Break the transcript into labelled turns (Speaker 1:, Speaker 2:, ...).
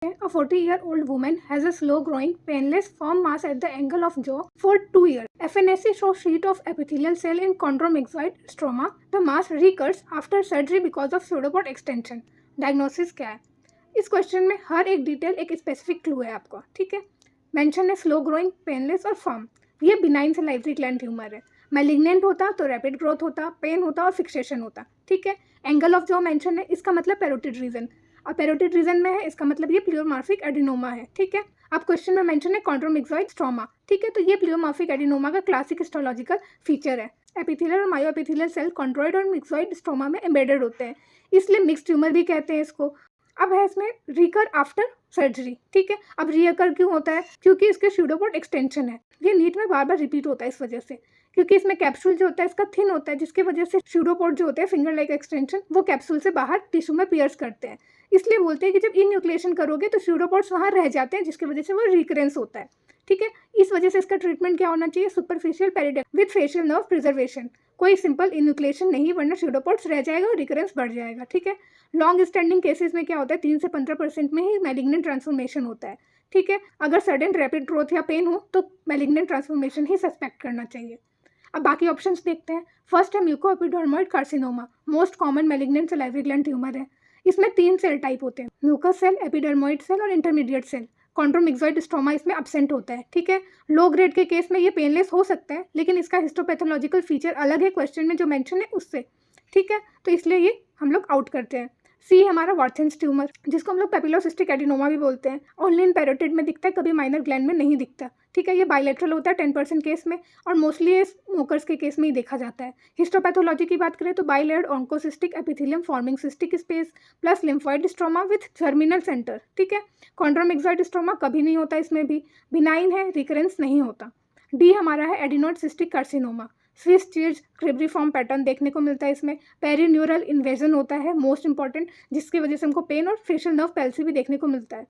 Speaker 1: A 40-year-old woman has a slow-growing, painless, firm mass at the angle of jaw for 2 years. FNAC shows sheet of epithelial cell in chondromyxoid stroma. The mass recurs after surgery because of pseudopod extension. Diagnosis क्या है? इस question में हर एक detail एक specific clue है आपको, ठीक है। मेंशन है स्लो ग्रोइंग, पेनलेस और फर्म। ये बिनाइन सलाइवरी ग्लैंड ट्यूमर है। मैलिग्नेंट होता तो रैपिड ग्रोथ होता, पेन होता और फिक्सेशन होता, ठीक है। एंगल ऑफ जॉ मेंशन है, इसका मतलब पैरोटिड रीजन, और पैरोटिड रीजन में है, इसका मतलब ये प्लियोमार्फिक एडिनोमा है, ठीक है। अब क्वेश्चन में मेंशन है कॉन्ड्रोमिक्सॉइड स्ट्रोमा, ठीक है। तो ये प्लियोमार्फिक एडिनोमा का क्लासिक हिस्टोलॉजिकल फीचर है। एपिथेलियल और मायोएपिथेलियल सेल कॉन्ड्रोइड और मिक्सॉइड स्ट्रोमा में एम्बेडेड होते हैं, इसलिए मिक्स ट्यूमर भी कहते हैं इसको। अब है इसमें रिकर आफ्टर सर्जरी, ठीक है। अब रिकर क्यों होता है? क्योंकि इसके स्यूडोपोड एक्सटेंशन है। ये नीट में बार बार रिपीट होता है इस वजह से, क्योंकि इसमें कैप्सूल जो होता है इसका थिन होता है, जिसकी वजह से स्यूडोपोड जो होते हैं फिंगर लाइक एक्सटेंशन वो कैप्सूल से बाहर टिश्यू में पियर्स करते हैं। इसलिए बोलते हैं कि जब इन्यूक्लिएशन करोगे तो स्यूडोपोड्स वहाँ रह जाते हैं, जिसकी वजह से वो रिकरेंस होता है, ठीक है। इस वजह से इसका ट्रीटमेंट क्या होना चाहिए? Superficial parotidectomy with facial nerve preservation. कोई सिंपल इन्यूक्लिएशन नहीं, वरना स्यूडोपोड्स रह जाएगा और रिकरेंस बढ़ जाएगा, ठीक है। लॉन्ग स्टैंडिंग केसेस में क्या होता है? 3 से 15% में ही मैलिग्नेंट ट्रांसफॉर्मेशन होता है, ठीक है। अगर सडन रैपिड ग्रोथ या पेन हो तो मैलिग्नेंट ट्रांसफॉर्मेशन ही सस्पेक्ट करना चाहिए। अब बाकी ऑप्शंस देखते हैं। फर्स्ट है mucoepidermoid carcinoma, most common malignant salivary gland tumour है। इसमें 3 सेल टाइप होते हैं, म्यूकस सेल, एपिडर्मोइड सेल और इंटरमीडिएट सेल। कॉन्ड्रोमिक्सॉइड स्ट्रोमा इसमें अब्सेंट होता है, ठीक है। लो ग्रेड के केस में ये पेनलेस हो सकता है, लेकिन इसका हिस्टोपैथोलॉजिकल फीचर अलग है क्वेश्चन में जो मेंशन है उससे, ठीक है। तो इसलिए ये हम लोग आउट करते हैं। सी हमारा वाटसन्स ट्यूमर, जिसको हम लोग पेपिलोसिस्टिक एडिनोमा भी बोलते हैं। ओनली इन पैरोटिड में दिखता है, कभी माइनर ग्लैंड में नहीं दिखता, ठीक है। ये बायलेटरल होता है 10% केस में, और मोस्टली ये स्मोकर्स के केस में ही देखा जाता है। हिस्टोपैथोलॉजी की बात करें तो bilayered oncocytic epithelium forming cystic space plus lymphoid stroma with germinal centre, ठीक है। कॉन्ड्रोमिक्सॉइड स्ट्रोमा कभी नहीं होता, इसमें भी बिनाइन है, रिकरेंस नहीं होता। डी हमारा है adenoid cystic carcinoma. Swiss cheese cribriform pattern देखने को मिलता है इसमें। पेरीन्यूरल इन्वेजन होता है मोस्ट इंपॉर्टेंट, जिसकी वजह से हमको पेन और फेशियल नर्व पैल्सी भी देखने को मिलता है।